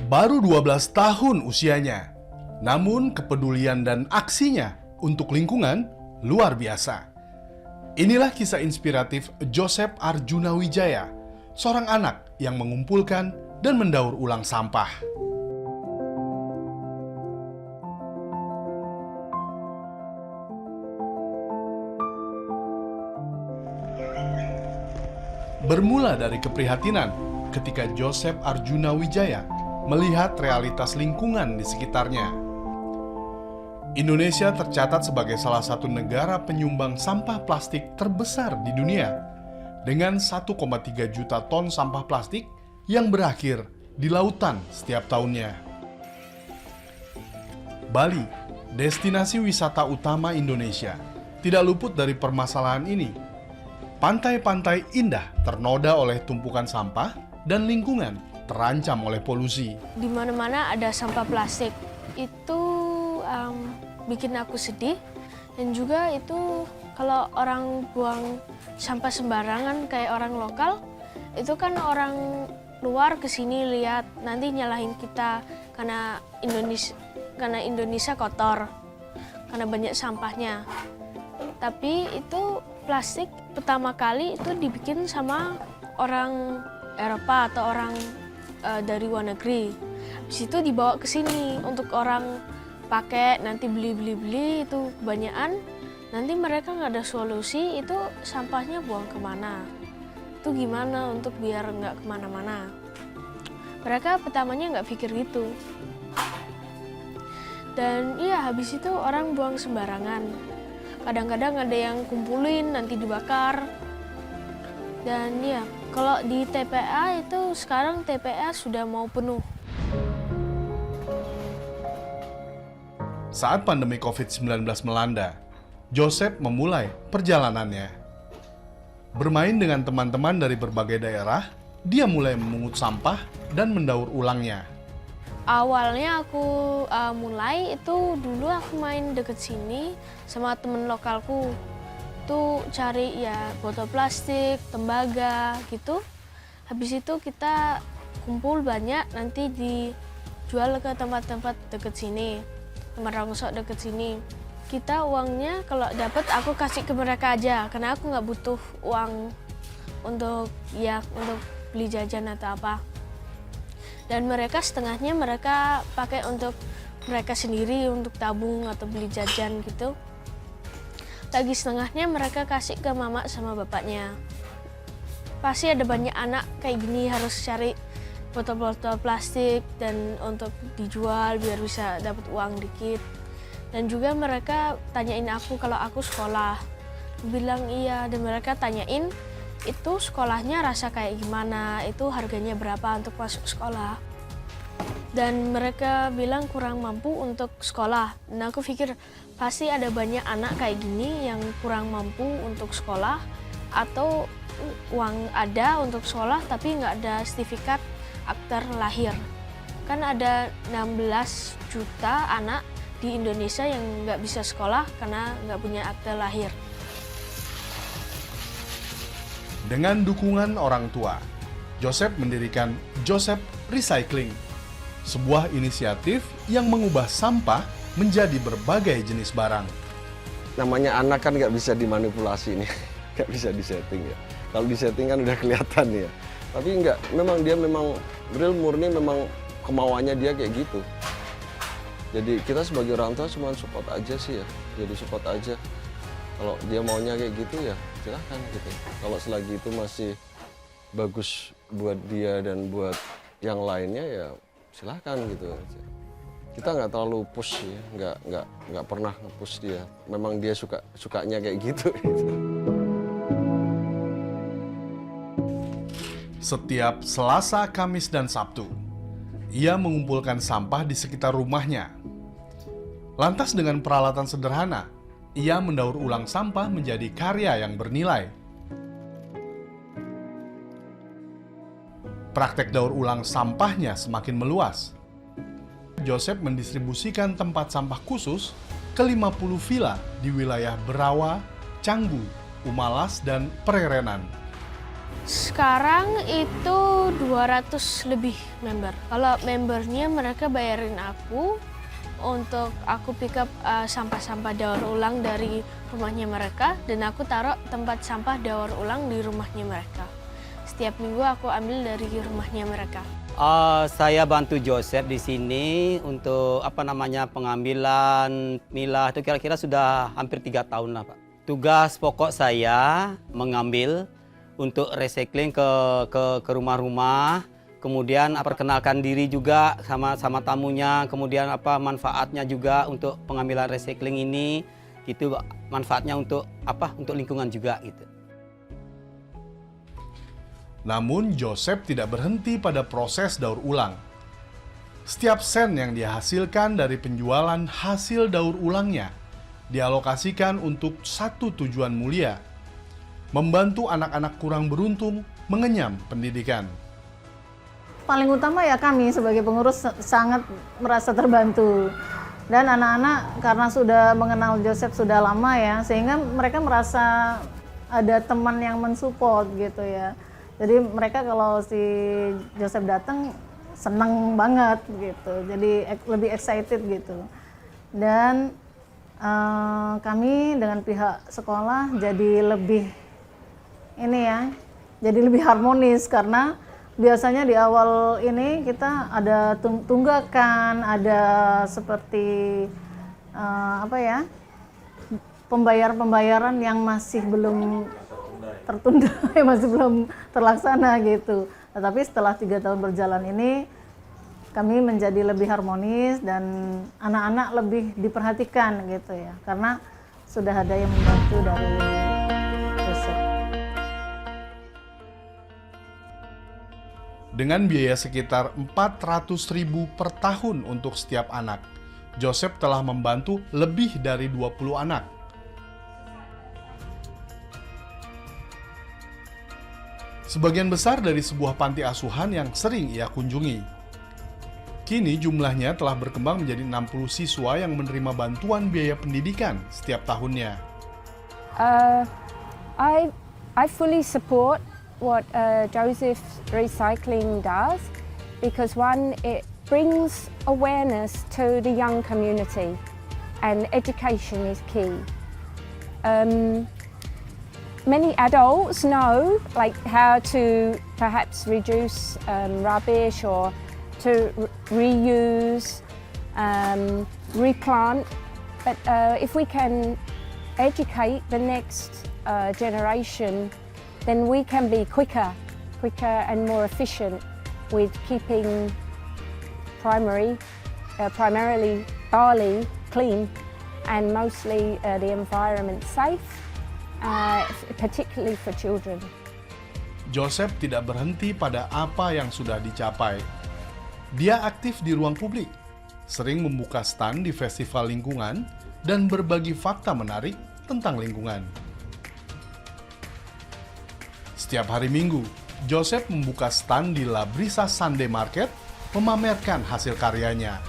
Baru 12 tahun usianya, namun kepedulian dan aksinya untuk lingkungan luar biasa. Inilah kisah inspiratif Joseph Arjuna Wijaya, seorang anak yang mengumpulkan dan mendaur ulang sampah. Bermula dari keprihatinan ketika Joseph Arjuna Wijaya melihat realitas lingkungan di sekitarnya. Indonesia tercatat sebagai salah satu negara penyumbang sampah plastik terbesar di dunia, dengan 1,3 juta ton sampah plastik yang berakhir di lautan setiap tahunnya. Bali, destinasi wisata utama Indonesia, tidak luput dari permasalahan ini. Pantai-pantai indah ternoda oleh tumpukan sampah dan lingkungan terancam oleh polusi. Di mana-mana ada sampah plastik. Itu bikin aku sedih, dan juga itu kalau orang buang sampah sembarangan kayak orang lokal, itu kan orang luar kesini lihat nanti nyalahin kita karena Indonesia kotor, karena banyak sampahnya. Tapi itu plastik pertama kali itu dibikin sama orang Eropa atau orang dari luar negeri. Habis itu dibawa ke sini untuk orang pakai, nanti beli itu kebanyakan. Nanti mereka nggak ada solusi, itu sampahnya buang kemana? Itu gimana untuk biar nggak kemana-mana? Mereka pertamanya nggak pikir gitu. Dan iya, habis itu orang buang sembarangan. Kadang-kadang ada yang kumpulin, nanti dibakar. Dan ya, kalau di TPA itu sekarang TPA sudah mau penuh. Saat pandemi COVID-19 melanda, Joseph memulai perjalanannya. Bermain dengan teman-teman dari berbagai daerah, dia mulai memungut sampah dan mendaur ulangnya. Awalnya aku mulai itu dulu aku main deket sini sama temen lokalku. Tuh cari ya botol plastik, tembaga gitu. Habis itu kita kumpul banyak, nanti dijual ke tempat-tempat deket sini, tempat rongsok deket sini. Kita uangnya kalau dapat aku kasih ke mereka aja, karena aku nggak butuh uang untuk beli jajan atau apa. Dan mereka setengahnya mereka pakai untuk mereka sendiri, untuk tabung atau beli jajan gitu. Lagi setengahnya mereka kasih ke mama sama bapaknya. Pasti ada banyak anak kayak gini harus cari botol-botol plastik dan untuk dijual biar bisa dapat uang dikit. Dan juga mereka tanyain aku kalau aku sekolah. Bilang iya, dan mereka tanyain itu sekolahnya rasa kayak gimana, itu harganya berapa untuk masuk sekolah. Dan mereka bilang kurang mampu untuk sekolah. Dan aku pikir pasti ada banyak anak kayak gini yang kurang mampu untuk sekolah, atau uang ada untuk sekolah tapi nggak ada sertifikat akte lahir. Kan ada 16 juta anak di Indonesia yang nggak bisa sekolah karena nggak punya akte lahir. Dengan dukungan orang tua, Joseph mendirikan Joseph Recycling, sebuah inisiatif yang mengubah sampah menjadi berbagai jenis barang. Namanya anak kan nggak bisa dimanipulasi nih, nggak bisa disetting ya. Kalau disetting kan udah kelihatan ya. Tapi nggak, dia memang real murni, memang kemauannya dia kayak gitu. Jadi kita sebagai orang tua cuma support aja sih ya, jadi support aja. Kalau dia maunya kayak gitu ya silahkan gitu. Kalau selagi itu masih bagus buat dia dan buat yang lainnya ya silahkan gitu. Kita nggak terlalu push ya, nggak pernah nge-push dia. Memang dia sukanya kayak gitu. Setiap Selasa, Kamis, dan Sabtu, ia mengumpulkan sampah di sekitar rumahnya. Lantas dengan peralatan sederhana, ia mendaur ulang sampah menjadi karya yang bernilai. Praktek daur ulang sampahnya semakin meluas. Joseph mendistribusikan tempat sampah khusus ke 50 villa di wilayah Berawa, Canggu, Umalas, dan Pererenan. Sekarang itu 200 lebih member. Kalau membernya mereka bayarin aku untuk aku pick up sampah-sampah daur ulang dari rumahnya mereka dan aku taruh tempat sampah daur ulang di rumahnya mereka. Setiap minggu aku ambil dari rumahnya mereka. Saya bantu Joseph di sini untuk pengambilan milah itu kira-kira sudah hampir 3 tahun lah, Pak. Tugas pokok saya mengambil untuk recycling ke rumah-rumah, kemudian perkenalkan diri juga sama tamunya, kemudian manfaatnya juga untuk pengambilan recycling ini, gitu manfaatnya untuk lingkungan juga gitu. Namun Joseph tidak berhenti pada proses daur ulang. Setiap sen yang dia hasilkan dari penjualan hasil daur ulangnya dialokasikan untuk satu tujuan mulia, membantu anak-anak kurang beruntung mengenyam pendidikan. Paling utama ya kami sebagai pengurus sangat merasa terbantu. Dan anak-anak karena sudah mengenal Joseph sudah lama ya, sehingga mereka merasa ada teman yang mensupport gitu ya. Jadi mereka kalau si Joseph datang senang banget gitu, jadi lebih excited gitu. Dan kami dengan pihak sekolah jadi lebih jadi lebih harmonis karena biasanya di awal ini kita ada tunggakan, ada seperti pembayaran yang masih belum tertunda, masih belum terlaksana gitu. Tetapi setelah 3 tahun berjalan ini kami menjadi lebih harmonis dan anak-anak lebih diperhatikan gitu ya, karena sudah ada yang membantu dari Joseph. Dengan biaya sekitar 400.000 per tahun untuk setiap anak, Joseph telah membantu lebih dari 20 anak. Sebagian besar dari sebuah panti asuhan yang sering ia kunjungi. Kini jumlahnya telah berkembang menjadi 60 siswa yang menerima bantuan biaya pendidikan setiap tahunnya. I fully support what Joseph Recycling does because one, it brings awareness to the young community and education is key. Many adults know like how to perhaps reduce rubbish or to reuse, replant, but if we can educate the next generation, then we can be quicker and more efficient with keeping primarily Bali clean and mostly the environment safe, particularly for children. Joseph tidak berhenti pada apa yang sudah dicapai. Dia aktif di ruang publik, sering membuka stand di festival lingkungan dan berbagi fakta menarik tentang lingkungan. Setiap hari Minggu, Joseph membuka stand di La Brisa Sunday Market, memamerkan hasil karyanya.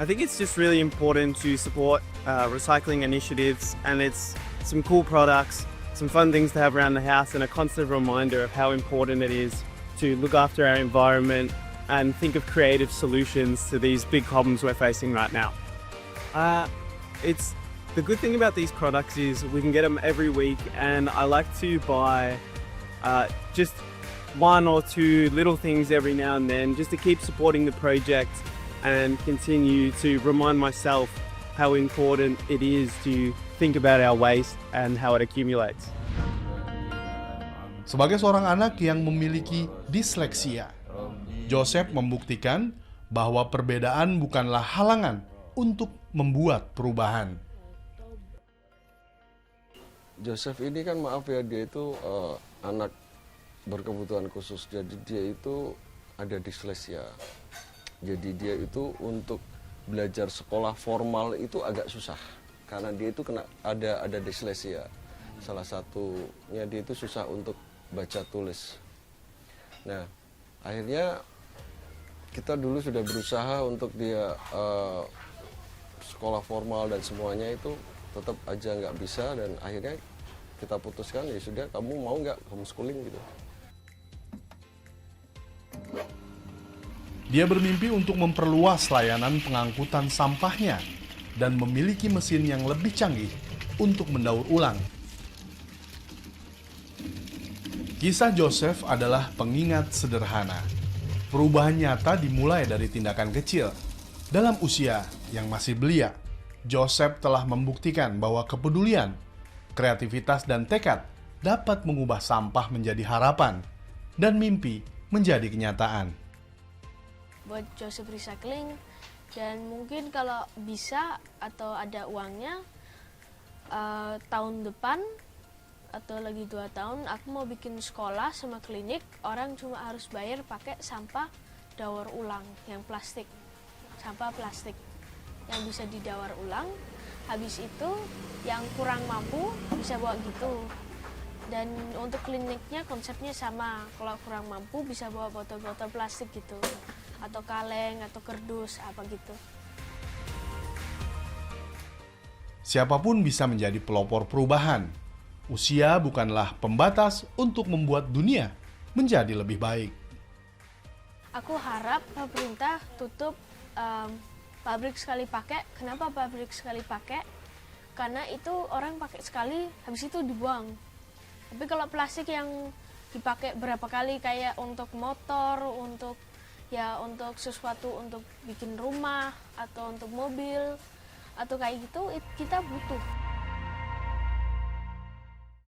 I think it's just really important to support recycling initiatives, and it's some cool products, some fun things to have around the house, and a constant reminder of how important it is to look after our environment and think of creative solutions to these big problems we're facing right now. The good thing about these products is we can get them every week, and I like to buy just 1 or 2 little things every now and then just to keep supporting the project and continue to remind myself how important it is to think about our waste and how it accumulates. Sebagai seorang anak yang memiliki disleksia, Joseph membuktikan bahwa perbedaan bukanlah halangan untuk membuat perubahan. Joseph ini kan maaf ya, dia itu anak berkebutuhan khusus, jadi dia itu ada disleksia. Jadi dia itu untuk belajar sekolah formal itu agak susah karena dia itu ada disleksia. Salah satunya dia itu susah untuk baca tulis. Nah, akhirnya kita dulu sudah berusaha untuk dia sekolah formal dan semuanya itu tetap aja nggak bisa, dan akhirnya kita putuskan ya sudah, kamu mau nggak homeschooling gitu. Dia bermimpi untuk memperluas layanan pengangkutan sampahnya dan memiliki mesin yang lebih canggih untuk mendaur ulang. Kisah Joseph adalah pengingat sederhana. Perubahan nyata dimulai dari tindakan kecil. Dalam usia yang masih belia, Joseph telah membuktikan bahwa kepedulian, kreativitas, dan tekad dapat mengubah sampah menjadi harapan dan mimpi menjadi kenyataan. Buat Joseph Recycling, dan mungkin kalau bisa atau ada uangnya, tahun depan atau lagi 2 tahun aku mau bikin sekolah sama klinik. Orang cuma harus bayar pakai sampah daur ulang yang plastik, sampah plastik yang bisa didaur ulang. Habis itu yang kurang mampu bisa bawa gitu. Dan untuk kliniknya konsepnya sama, kalau kurang mampu bisa bawa botol-botol plastik gitu, atau kaleng atau kardus apa gitu. Siapapun bisa menjadi pelopor perubahan. Usia bukanlah pembatas untuk membuat dunia menjadi lebih baik. Aku harap pemerintah tutup pabrik sekali pakai. Kenapa pabrik sekali pakai? Karena itu orang pakai sekali, habis itu dibuang. Tapi kalau plastik yang dipakai berapa kali, kayak untuk motor, untuk sesuatu untuk bikin rumah atau untuk mobil atau kayak gitu, kita butuh.